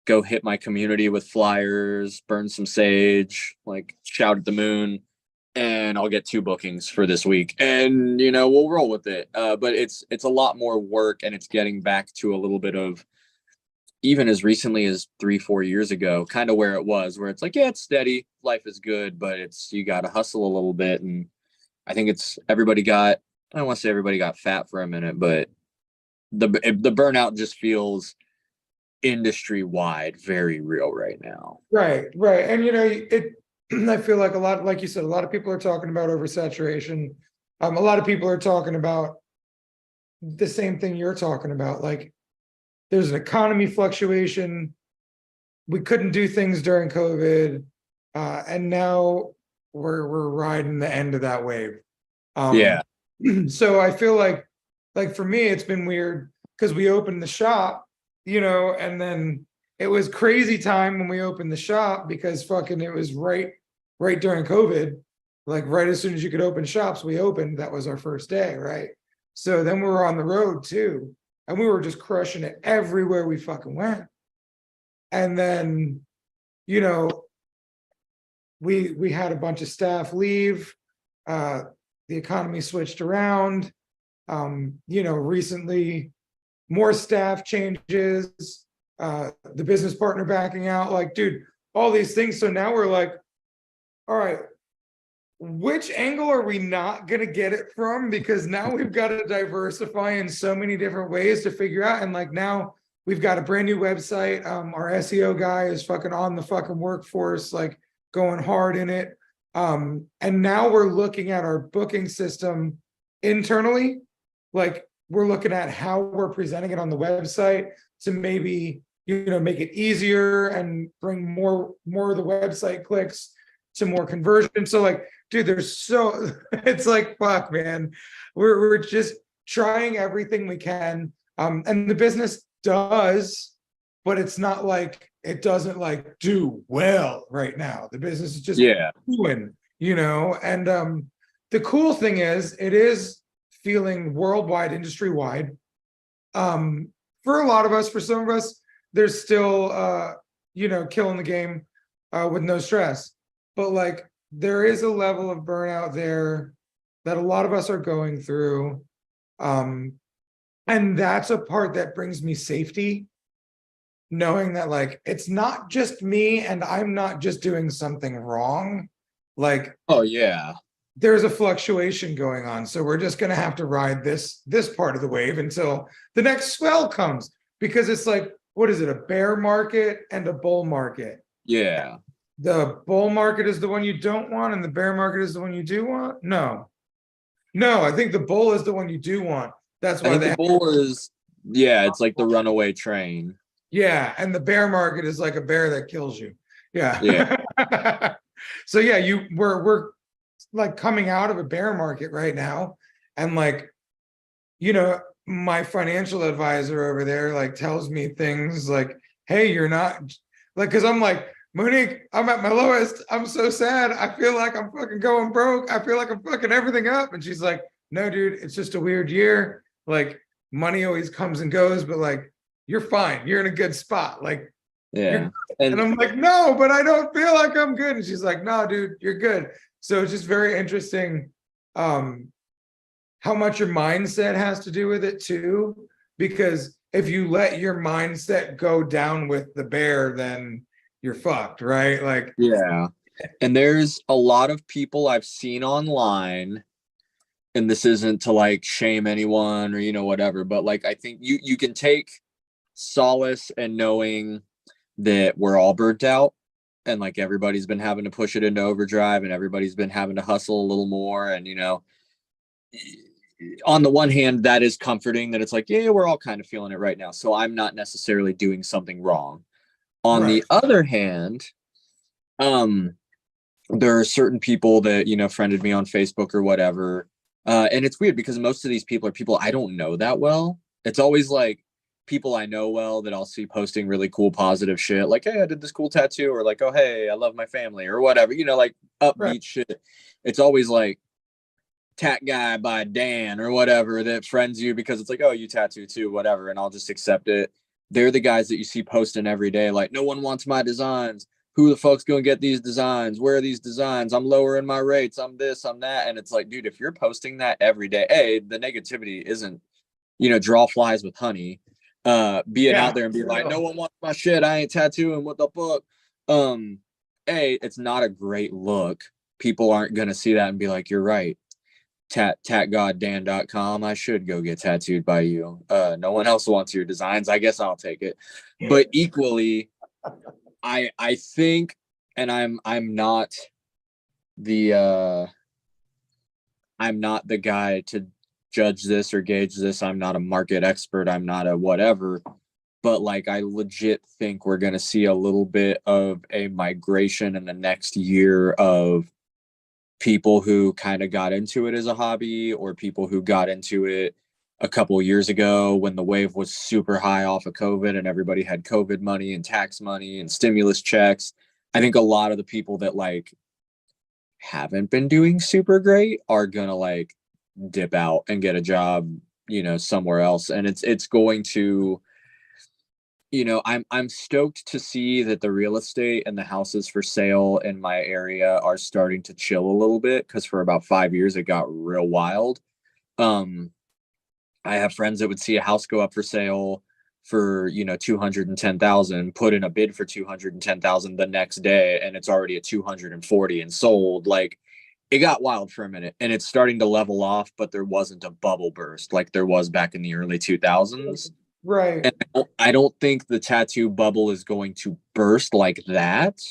go hit my community with flyers, burn some sage, like shout at the moon, and I'll get 2 bookings for this week. And, you know, we'll roll with it. But it's a lot more work, and it's getting back to a little bit of, even as recently as 3-4 years ago, kind of where it was, where it's like, yeah, it's steady, life is good, but you got to hustle a little bit. And I think I don't want to say everybody got fat for a minute, but the burnout just feels industry wide very real right now. Right. And you know, I feel like a lot, like you said, a lot of people are talking about oversaturation. A lot of people are talking about the same thing you're talking about. Like, there's an economy fluctuation. We couldn't do things during COVID. And now we're riding the end of that wave. Yeah. So I feel like for me, it's been weird because we opened the shop, you know, and then it was crazy time when we opened the shop because fucking it was right during COVID. Like right as soon as you could open shops, we opened. That was our first day, right? So then we were on the road too, and we were just crushing it everywhere we fucking went. And then, you know, we had a bunch of staff leave. The economy switched around. You know, recently more staff changes, the business partner backing out, like, dude, all these things. So now we're like, all right, which angle are we not going to get it from? Because now we've got to diversify in so many different ways to figure out. And like now we've got a brand new website. Our SEO guy is fucking on the fucking workforce, like going hard in it. And now we're looking at our booking system internally. Like we're looking at how we're presenting it on the website to maybe, you know, make it easier and bring more of the website clicks to more conversion. So like, dude, it's like, fuck, man, we're just trying everything we can. And the business does, but it's not like it doesn't like do well right now. The business is just doing, you know. And the cool thing is it is feeling worldwide, industry wide. For a lot of us, for some of us, there's still you know, killing the game with no stress. But like there is a level of burnout there that a lot of us are going through. And that's a part that brings me safety, knowing that like it's not just me and I'm not just doing something wrong. Like, oh yeah, there's a fluctuation going on. So we're just gonna have to ride this part of the wave until the next swell comes, because it's like, what is it, a bear market and a bull market? Yeah. The bull market is the one you don't want and the bear market is the one you do want? No, I think the bull is the one you do want. That's why the bull is, yeah, it's like the runaway train. Yeah, and the bear market is like a bear that kills you. Yeah. So yeah, we're like coming out of a bear market right now, and like, you know, my financial advisor over there like tells me things like, hey, you're not like, because I'm like, Monique, I'm at my lowest. I'm so sad. I feel like I'm fucking going broke. I feel like I'm fucking everything up. And she's like, no, dude, it's just a weird year. Like money always comes and goes, but like, you're fine. You're in a good spot. Like, yeah. And I'm like, no, but I don't feel like I'm good. And she's like, no, dude, you're good. So it's just very interesting how much your mindset has to do with it too. Because if you let your mindset go down with the bear, then you're fucked, right? Like, yeah. And there's a lot of people I've seen online, and this isn't to like shame anyone or, you know, whatever, but like, I think you can take solace in knowing that we're all burnt out, and like everybody's been having to push it into overdrive, and everybody's been having to hustle a little more. And, you know, on the one hand, that is comforting that it's like, yeah, we're all kind of feeling it right now. So I'm not necessarily doing something wrong. On the other hand, there are certain people that, you know, friended me on Facebook or whatever. And it's weird because most of these people are people I don't know that well. It's always like people I know well that I'll see posting really cool, positive shit. Like, hey, I did this cool tattoo, or like, oh, hey, I love my family, or whatever, you know, like upbeat shit. It's always like Tat Guy by Dan or whatever that friends you because it's like, oh, you tattoo too, whatever. And I'll just accept it. They're the guys that you see posting every day. Like, no one wants my designs. Who the fuck's going to get these designs? Where are these designs? I'm lowering my rates. I'm this, I'm that. And it's like, dude, if you're posting that every day, the negativity isn't, you know, draw flies with honey. Being out there and be like, no one wants my shit. I ain't tattooing. What the fuck? It's not a great look. People aren't going to see that and be like, you're right. tatgoddan.com. I should go get tattooed by you. No one else wants your designs. I guess I'll take it. But equally, I think, and I'm not the guy to judge this or gauge this. I'm not a market expert. I'm not a whatever. but like I legit think we're going to see a little bit of a migration in the next year of people who kind of got into it as a hobby, or people who got into it a couple of years ago when the wave was super high off of COVID and everybody had COVID money and tax money and stimulus checks. I think a lot of the people that like haven't been doing super great are gonna like dip out and get a job, you know, somewhere else. And it's going to, you know, I'm stoked to see that the real estate and the houses for sale in my area are starting to chill a little bit, because for about 5 years it got real wild. I have friends that would see a house go up for sale for, you know, 210,000, put in a bid for 210,000 the next day, and it's already at 240 and sold. Like, it got wild for a minute, and it's starting to level off, but there wasn't a bubble burst like there was back in the early 2000s. Right. And I don't think the tattoo bubble is going to burst like that.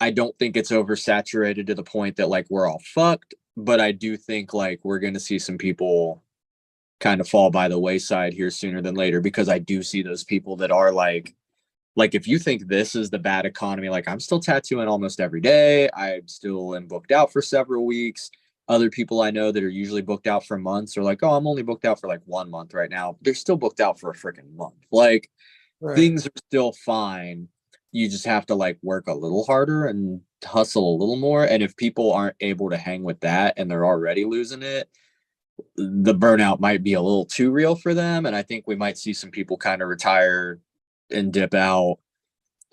I don't think it's oversaturated to the point that like we're all fucked, but I do think like we're going to see some people kind of fall by the wayside here sooner than later, because I do see those people that are like if you think this is the bad economy, like I'm still tattooing almost every day. I still am booked out for several weeks. Other people I know that are usually booked out for months are like, oh, I'm only booked out for like 1 month right now. They're still booked out for a freaking month. Like, Right. things are still fine. You just have to like work a little harder and hustle a little more. And if people aren't able to hang with that and they're already losing it, the burnout might be a little too real for them. And I think we might see some people kind of retire and dip out,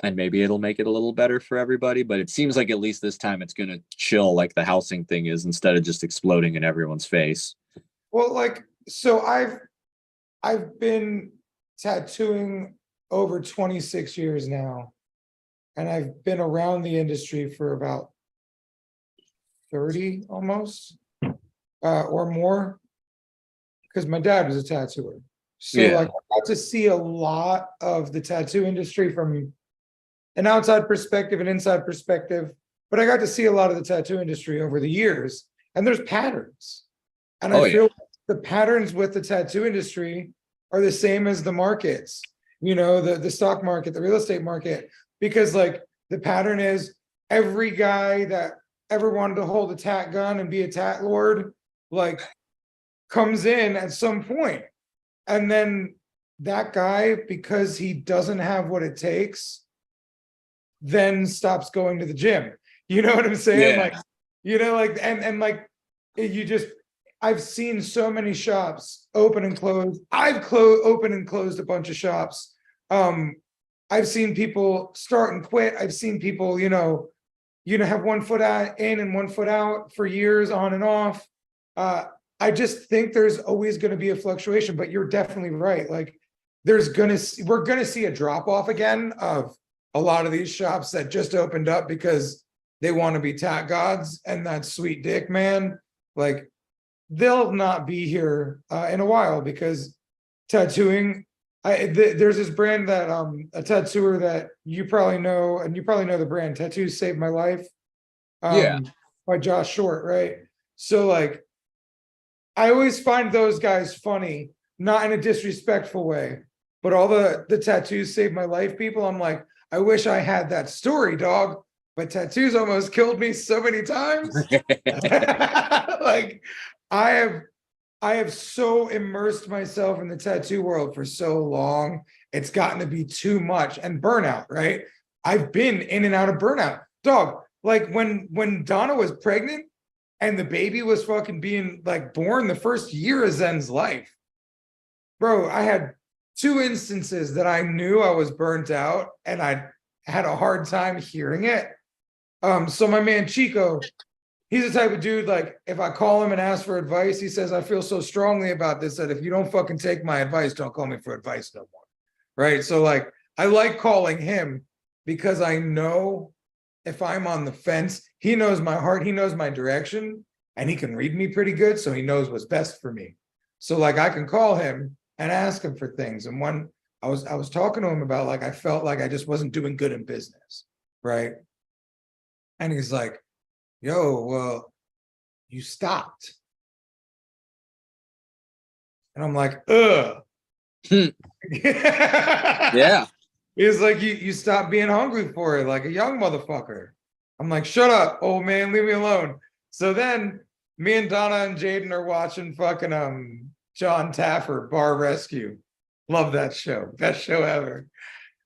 and maybe it'll make it a little better for everybody. But it seems like at least this time it's going to chill like the housing thing is, instead of just exploding in everyone's face. Well, like, so I've been tattooing over 26 years now, and I've been around the industry for about 30 almost, or more, because my dad was a tattooer. So Yeah. like, I got to see a lot of the tattoo industry from an outside perspective and inside perspective, but I got to see a lot of the tattoo industry over the years, and there's patterns. And I feel the patterns with the tattoo industry are the same as the markets, you know, the stock market, the real estate market, because like the pattern is every guy that ever wanted to hold a tat gun and be a tat lord, like, comes in at some point. And then that guy, because he doesn't have what it takes, then stops going to the gym. You know what I'm saying? Yeah. Like, you know, like, and like, you just, I've seen so many shops open and close. I've opened and closed a bunch of shops. I've seen people start and quit. I've seen people, you know, have 1 foot in and 1 foot out for years, on and off. I just think there's always going to be a fluctuation, but you're definitely right. Like, we're going to see a drop off again of a lot of these shops that just opened up because they want to be tat gods and that sweet dick, man. Like, they'll not be here in a while, because tattooing, there's this brand that a tattooer that you probably know, and you probably know the brand, Tattoos Saved My Life, by Josh Short, right? So like, I always find those guys funny, not in a disrespectful way, but all the Tattoos Saved My Life people, I'm like, I wish I had that story, dog, but tattoos almost killed me so many times. Like, I have so immersed myself in the tattoo world for so long, it's gotten to be too much. And burnout, right? I've been in and out of burnout. Dog, like when Donna was pregnant and the baby was fucking being like born, the first year of Zen's life, bro, I had 2 instances that I knew I was burnt out, and I had a hard time hearing it. So my man Chico, he's the type of dude, like, if I call him and ask for advice, he says, I feel so strongly about this that if you don't fucking take my advice, don't call me for advice no more. Right? So like, I like calling him because I know if I'm on the fence, he knows my heart, he knows my direction, and he can read me pretty good, so he knows what's best for me. So like, I can call him and ask him for things. And when I was talking to him about, like, I felt like I just wasn't doing good in business, right? And he's like, yo, well, you stopped. And I'm like, ugh. Yeah. He's like, you stop being hungry for it like a young motherfucker. I'm like, shut up, old man, leave me alone. So then me and Donna and Jaden are watching fucking John Taffer Bar Rescue. Love that show. Best show ever.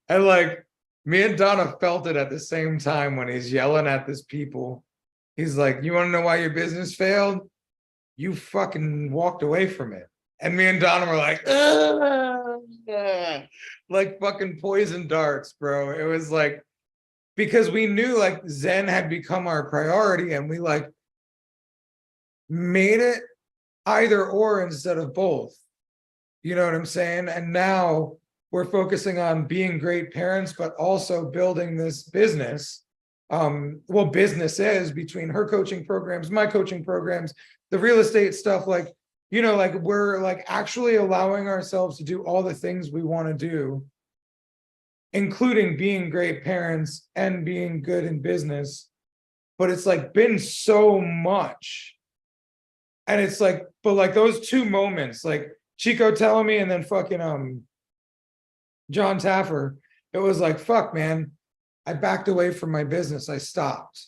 And like me and Donna felt it at the same time when he's yelling at this people. He's like, you want to know why your business failed? You fucking walked away from it. And me and Donna were like, like fucking poison darts, bro. It was like, because we knew like Zen had become our priority and we like made it either or instead of both. You know what I'm saying? And now we're focusing on being great parents, but also building this business. Well, business is between her coaching programs, my coaching programs, the real estate stuff, like, you know, like we're like actually allowing ourselves to do all the things we want to do, including being great parents and being good in business. But it's like been so much. And it's like, but like those two moments, like Chico telling me and then fucking John Taffer, it was like, fuck, man, I backed away from my business. I stopped.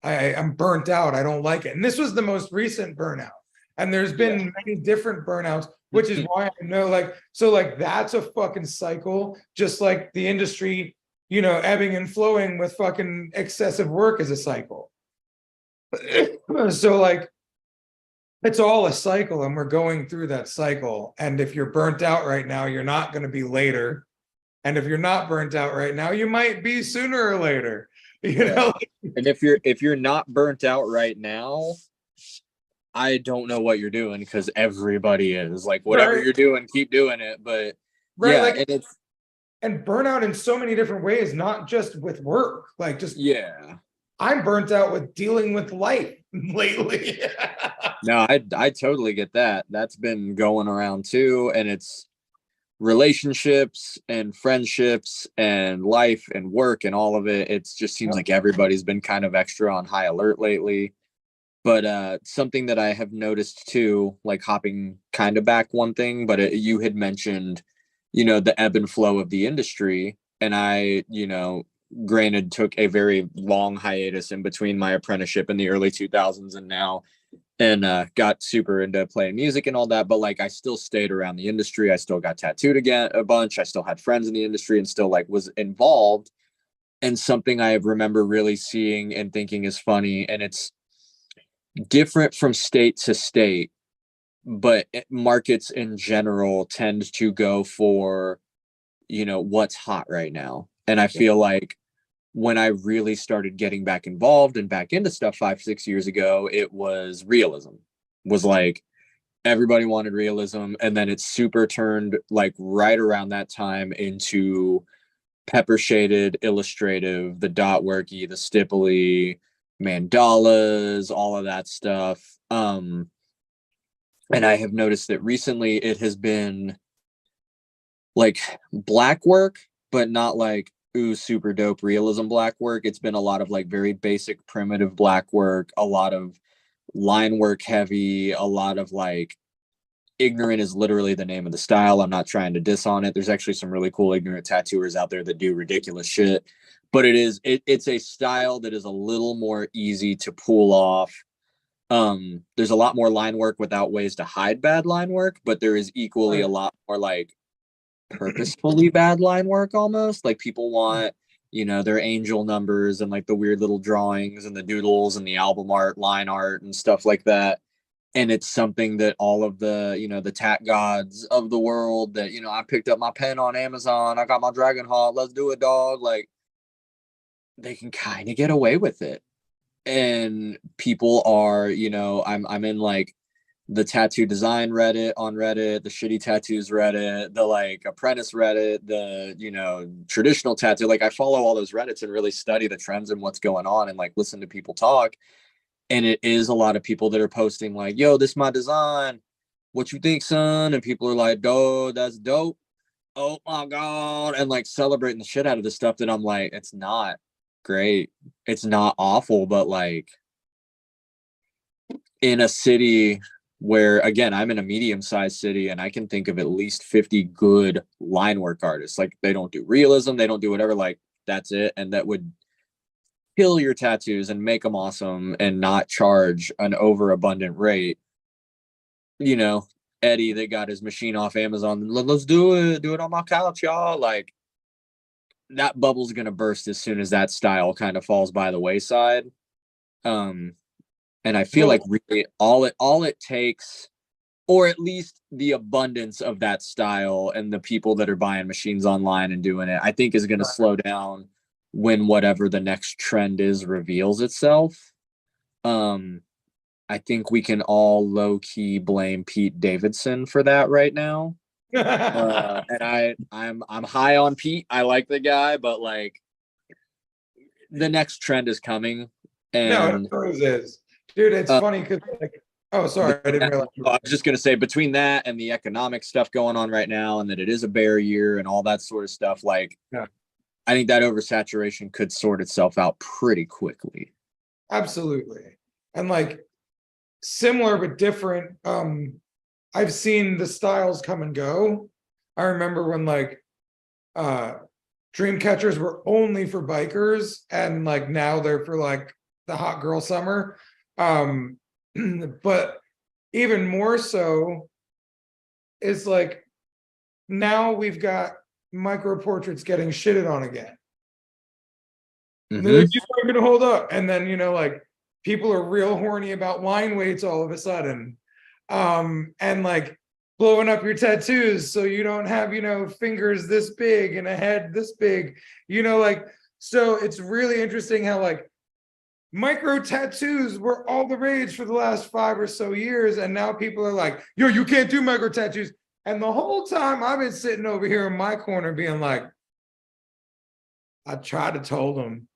I'm burnt out. I don't like it. And this was the most recent burnout. And there's been many different burnouts, which is why I know, like, so like that's a fucking cycle, just like the industry, you know, ebbing and flowing with fucking excessive work is a cycle. So like, it's all a cycle and we're going through that cycle. And if you're burnt out right now, you're not going to be later. And if you're not burnt out right now, you might be sooner or later, you know? And if you're not burnt out right now, I don't know what you're doing, because everybody is. Like, whatever you're doing, keep doing it. But like, and it's and burnout in so many different ways, not just with work. Like just I'm burnt out with dealing with life lately. No, I totally get that. That's been going around too. And it's relationships and friendships and life and work and all of it. It just seems like everybody's been kind of extra on high alert lately. But something that I have noticed too, like hopping kind of back one thing, but you had mentioned, you know, the ebb and flow of the industry. And I, you know, granted took a very long hiatus in between my apprenticeship in the early 2000s and now, and got super into playing music and all that. But like, I still stayed around the industry. I still got tattooed again a bunch. I still had friends in the industry and still like was involved. And something I remember really seeing and thinking is funny, and it's different from state to state, but markets in general tend to go for, you know, what's hot right now. And I feel like when I really started getting back involved and back into stuff 5-6 years ago, it was realism. Was like everybody wanted realism, and then it super turned like right around that time into pepper shaded, illustrative, the dot worky, the stipply, mandalas, all of that stuff. And I have noticed that recently it has been like black work, but not like ooh super dope realism black work. It's been a lot of like very basic primitive black work, a lot of line work heavy, a lot of like ignorant is literally the name of the style. I'm not trying to diss on it. There's actually some really cool ignorant tattooers out there that do ridiculous shit, but it's a style that is a little more easy to pull off. There's a lot more line work without ways to hide bad line work, but there is equally a lot more like purposefully bad line work almost. Like people want, you know, their angel numbers and like the weird little drawings and the doodles and the album art, line art and stuff like that. And it's something that all of the, you know, the tat gods of the world that, you know, I picked up my pen on Amazon, I got my Dragon Heart, let's do it, dog. Like they can kind of get away with it. And people are, you know, I'm in like the tattoo design Reddit on Reddit, the shitty tattoos Reddit, the like apprentice Reddit, the, you know, traditional tattoo. Like I follow all those Reddits and really study the trends and what's going on and like listen to people talk. And it is a lot of people that are posting like, yo, this is my design. What you think, son? And people are like, oh, that's dope. Oh my God. And like celebrating the shit out of this stuff that I'm like, it's not great. It's not awful, but like in a city where again, I'm in a medium-sized city and I can think of at least 50 good line work artists. Like they don't do realism, they don't do whatever, like that's it. And that would kill your tattoos and make them awesome and not charge an overabundant rate. You know, Eddie that got his machine off Amazon, let's do it on my couch, y'all. Like that bubble's gonna burst as soon as that style kind of falls by the wayside. And I feel like really all it takes, or at least the abundance of that style and the people that are buying machines online and doing it, I think is going to slow down when whatever the next trend is reveals itself. I think we can all low key blame Pete Davidson for that right now. And I'm high on Pete. I like the guy, but like the next trend is coming. And no, it always is. Dude, it's funny because like, oh, sorry, I didn't realize. I was just gonna say between that and the economic stuff going on right now, and that it is a bear year and all that sort of stuff, like yeah. I think that oversaturation could sort itself out pretty quickly. Absolutely. And like similar but different. I've seen the styles come and go. I remember when like dream catchers were only for bikers, and like now they're for like the hot girl summer. But even more so is like now we've got micro portraits getting shitted on again. Mm-hmm. They're like, you aren't gonna hold up. And then, you know, like people are real horny about line weights all of a sudden. And like blowing up your tattoos so you don't have, you know, fingers this big and a head this big, you know, like, so it's really interesting how like micro tattoos were all the rage for the last 5 or so years, and now people are like, yo, you can't do micro tattoos. And the whole time I've been sitting over here in my corner being like, I tried to told them.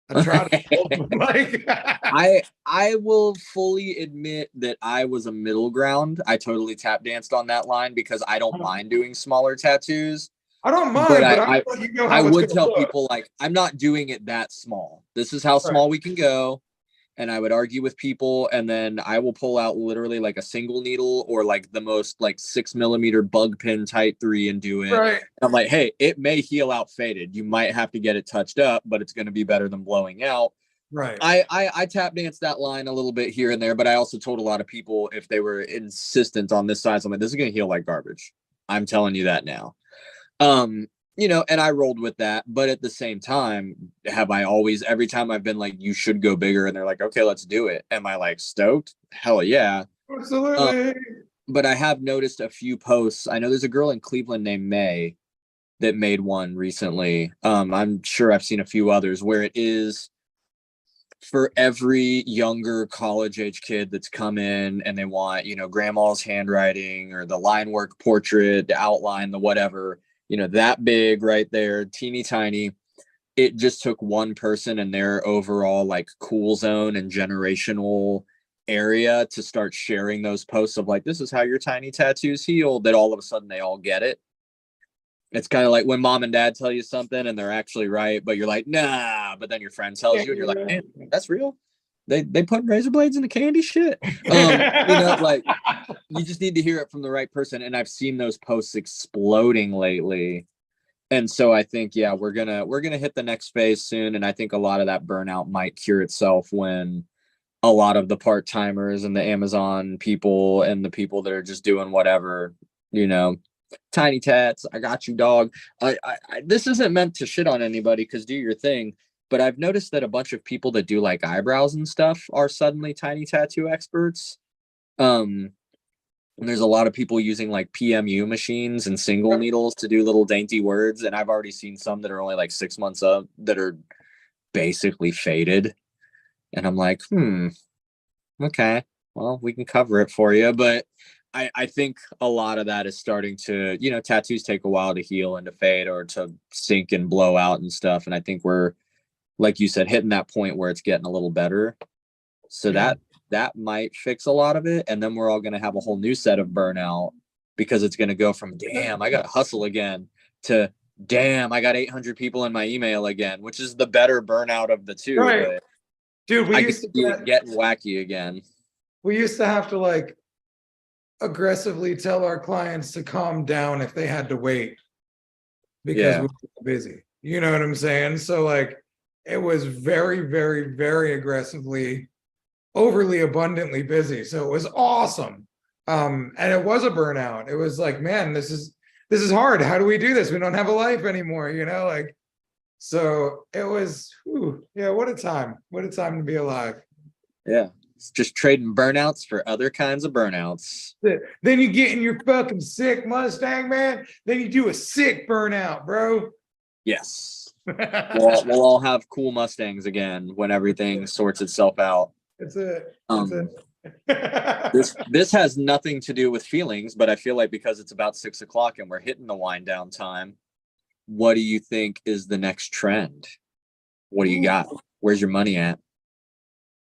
Like I will fully admit that I was a middle ground. I totally tap danced on that line because I don't mind doing smaller tattoos. I don't mind, but you know how I would tell people like I'm not doing it that small. This is how small we can go. And I would argue with people, and then I will pull out literally like a single needle or like the most like 6 millimeter bug pin tight 3 and do it. Right. I'm like, hey, it may heal out faded. You might have to get it touched up, but it's going to be better than blowing out. Right. I tap danced that line a little bit here and there, but I also told a lot of people if they were insistent on this size, I'm like, this is going to heal like garbage. I'm telling you that now. You know, and I rolled with that, but at the same time, have I always, every time I've been like, you should go bigger, and they're like, okay, let's do it. Am I like stoked? Hell yeah. Absolutely. But I have noticed a few posts. I know there's a girl in Cleveland named May that made one recently. I'm sure I've seen a few others where it is for every younger college age kid that's come in and they want, you know, grandma's handwriting or the line work portrait, the outline, the whatever. You know, that big right there, teeny tiny. It just took one person and their overall like cool zone and generational area to start sharing those posts of like, this is how your tiny tattoos heal, that all of a sudden they all get it. It's kind of like when mom and dad tell you something and they're actually right, but you're like, nah, but then your friend tells you and you're like, man, that's real. They put razor blades in the candy shit. You know, like you just need to hear it from the right person. And I've seen those posts exploding lately. And so I think, yeah, we're gonna hit the next phase soon. And I think a lot of that burnout might cure itself when a lot of the part-timers and the Amazon people and the people that are just doing whatever, you know, tiny tats, I got you, dog. I this isn't meant to shit on anybody, because do your thing. But I've noticed that a bunch of people that do like eyebrows and stuff are suddenly tiny tattoo experts. And there's a lot of people using like PMU machines and single needles to do little dainty words. And I've already seen some that are only like 6 months up that are basically faded. And I'm like, okay, well, we can cover it for you. But I think a lot of that is starting to, you know, tattoos take a while to heal and to fade or to sink and blow out and stuff. And I think we're, like you said, hitting that point where it's getting a little better. So that might fix a lot of it. And then we're all going to have a whole new set of burnout, because it's going to go from, damn, I got to hustle again, to, damn, I got 800 people in my email again, which is the better burnout of the two. Right. But dude, I used to get wacky again. We used to have to like aggressively tell our clients to calm down if they had to wait because Yeah. we were busy. You know what I'm saying? So like it was very, very, very aggressively, overly abundantly busy. So it was awesome. And it was a burnout. It was like, man, this is hard. How do we do this? We don't have a life anymore, you know, like, so it was, whew, yeah, what a time. What a time to be alive. Yeah. It's just trading burnouts for other kinds of burnouts. Then you get in your fucking sick Mustang, man. Then you do a sick burnout, bro. Yes. We'll all have cool Mustangs again when everything sorts itself out. That's it. That's it. This has nothing to do with feelings, but I feel like because it's about 6 o'clock and we're hitting the wind down time, what do you think is the next trend? What do you got? Where's your money at?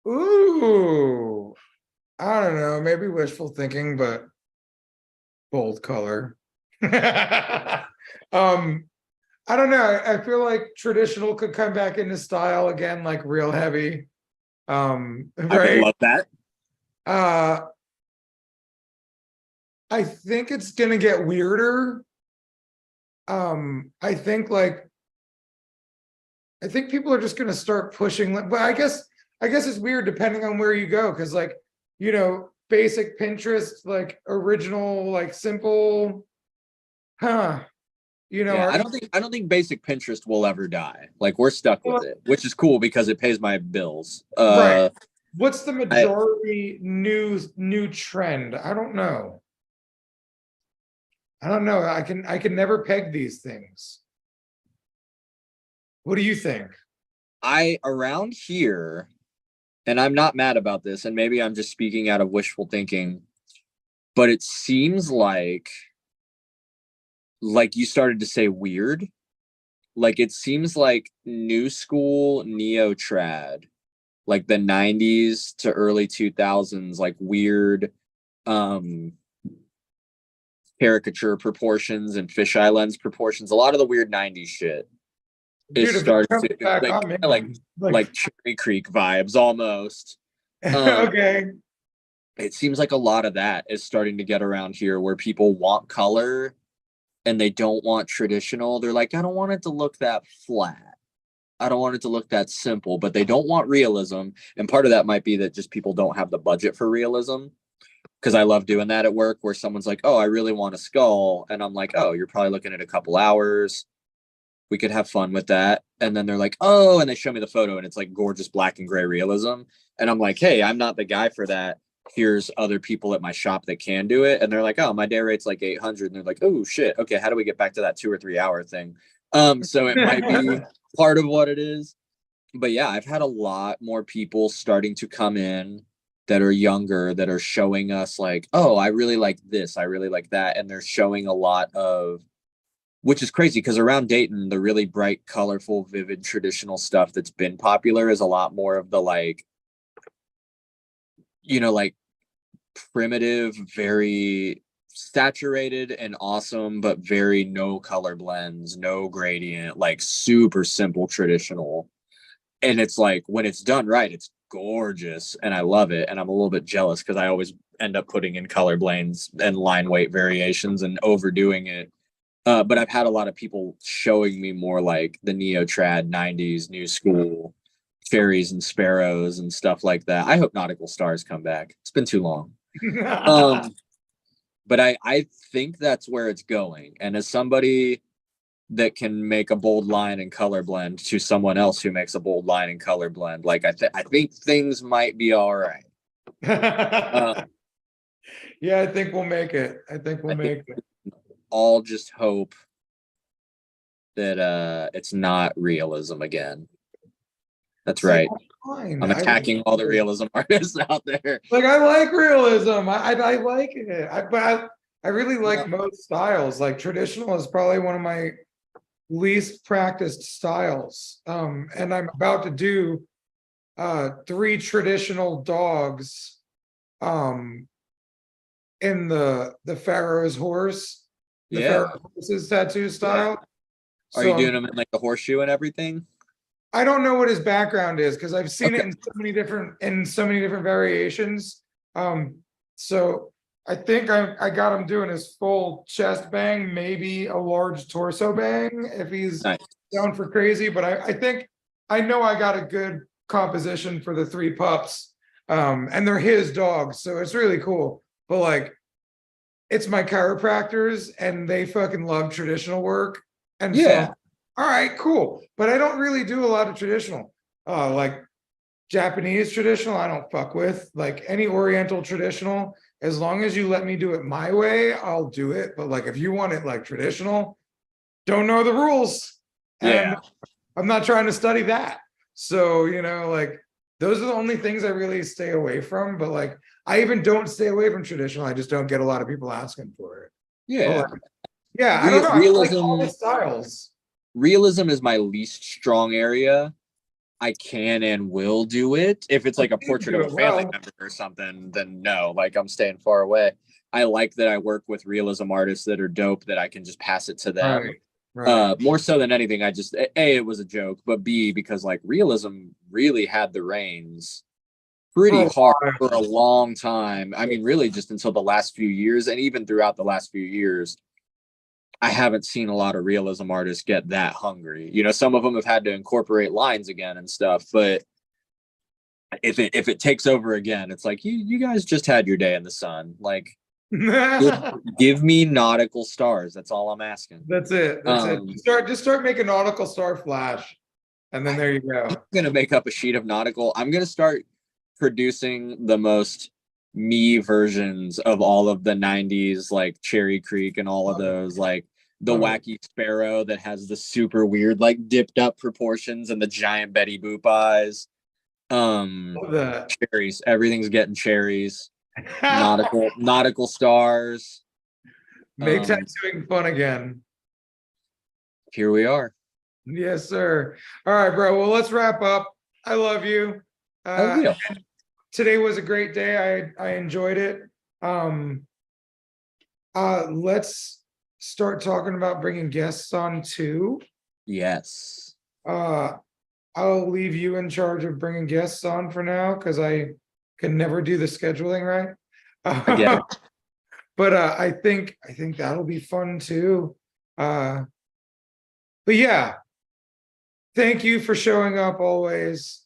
Ooh, I don't know, maybe wishful thinking, but bold color. I don't know. I feel like traditional could come back into style again, like real heavy. I Right. would love that. I think it's gonna get weirder. I think people are just gonna start pushing, but I guess it's weird depending on where you go, because like, you know, basic Pinterest, like original, like simple, you know, Yeah, I don't think basic Pinterest will ever die. Like we're stuck with it, which is cool because it pays my bills. Right. What's the majority new trend? I don't know. I can never peg these things. What do you think? Around here, and I'm not mad about this, and maybe I'm just speaking out of wishful thinking, but it seems like you started to say weird. Like it seems like new school neo trad, like the 90s to early 2000s, like weird caricature proportions and fisheye lens proportions. A lot of the weird 90s shit is starting to like Cherry Creek vibes almost. Okay. It seems like a lot of that is starting to get around here where people want color and they don't want traditional. They're like, I don't want it to look that flat. I don't want it to look that simple, but they don't want realism. And part of that might be that just people don't have the budget for realism. Because I love doing that at work where someone's like, oh, I really want a skull. And I'm like, oh, you're probably looking at a couple hours. We could have fun with that. And then they're like, oh, and they show me the photo and it's like gorgeous black and gray realism. And I'm like, hey, I'm not the guy for that. Here's other people at my shop that can do it. And they're like, oh, my day rate's like 800. And they're like, oh shit. Okay. How do we get back to that 2 or 3 hour thing? So it might be part of what it is. But yeah, I've had a lot more people starting to come in that are younger that are showing us like, oh, I really like this. I really like that. And they're showing a lot of, which is crazy because around Dayton, the really bright, colorful, vivid, traditional stuff that's been popular is a lot more of the like, you know, like primitive, very saturated and awesome, but very no color blends, no gradient, like super simple traditional. And it's like when it's done right, it's gorgeous and I love it. And I'm a little bit jealous because I always end up putting in color blends and line weight variations and overdoing it. But I've had a lot of people showing me more like the neo trad 90s new school fairies and sparrows and stuff like that. I hope nautical stars come back. It's been too long. But I think that's where it's going. And as somebody that can make a bold line and color blend to someone else who makes a bold line and color blend, like I think things might be all right. Yeah, I think we'll make it. I think we'll make it. All just hope that it's not realism again. That's right. I'm attacking all the realism artists out there. Like I like realism. I like it. But I really like most styles. Like traditional is probably one of my least practiced styles. And I'm about to do 3 traditional dogs in the Pharaoh's horse. The Pharaoh's horse's tattoo style. Are you doing them in like the horseshoe and everything? I don't know what his background is because I've seen it in so many different variations. So I think I got him doing his full chest bang, maybe a large torso bang if he's Nice. down for crazy. But I think I know I got a good composition for the 3 pups. And they're his dogs, so it's really cool. But like, it's my chiropractors and they fucking love traditional work. And Yeah. so, all right, cool. But I don't really do a lot of traditional. Like Japanese traditional, I don't fuck with. Like any Oriental traditional, as long as you let me do it my way, I'll do it. But like if you want it like traditional, don't know the rules. And Yeah. I'm not trying to study that. So, like those are the only things I really stay away from. But like I even don't stay away from traditional. I just don't get a lot of people asking for it. Yeah. But, like, yeah, I don't know. I like all the styles. Realism is my least strong area. I can and will do it. If it's like a portrait of a family member or something, then no, like I'm staying far away. I like that I work with realism artists that are dope that I can just pass it to them. Right. More so than anything, I just A, it was a joke, but B, because like realism really had the reins pretty hard for a long time. I mean, really just until the last few years, and even throughout the last few years, I haven't seen a lot of realism artists get that hungry. Some of them have had to incorporate lines again and stuff, but if it takes over again, it's like you guys just had your day in the sun. Like give me nautical stars. That's all I'm asking. That's it. Just start making nautical star flash. And then there you go. I'm gonna make up a sheet of nautical. I'm gonna start producing the most me versions of all of the 90s, like Cherry Creek and all of those, like the wacky sparrow that has the super weird, like dipped up proportions and the giant Betty Boop eyes. Cherries. Everything's getting cherries. Nautical stars. Make tattooing fun again. Here we are. Yes, sir. All right, bro. Well, let's wrap up. I love you. Today was a great day. I enjoyed it. Let's start talking about bringing guests on too. Yes. I'll leave you in charge of bringing guests on for now because I can never do the scheduling right. I get it. But I think that'll be fun too. But yeah, thank you for showing up always.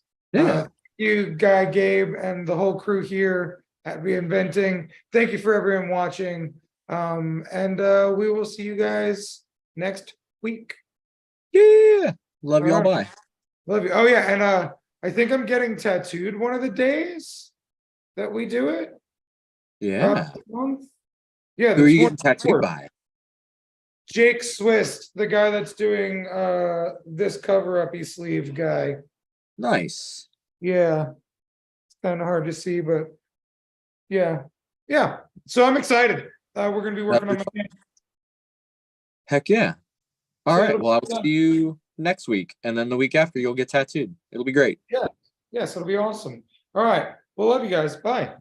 You, Guy, Gabe, and the whole crew here at Reinventing. Thank you for everyone watching. And we will see you guys next week. Yeah. Love y'all. Bye. Love you. Oh yeah, and I think I'm getting tattooed one of the days that we do it. Yeah. Yeah. Who are you getting tattooed by? Jake Swiss, the guy that's doing this cover up sleeve guy. Nice. Yeah. It's kind of hard to see, but yeah. So I'm excited. We're gonna be working on my Heck yeah. All right. Well, I'll see you next week, and then the week after you'll get tattooed. It'll be great. Yes, it'll be awesome. All right. Well, love you guys. Bye.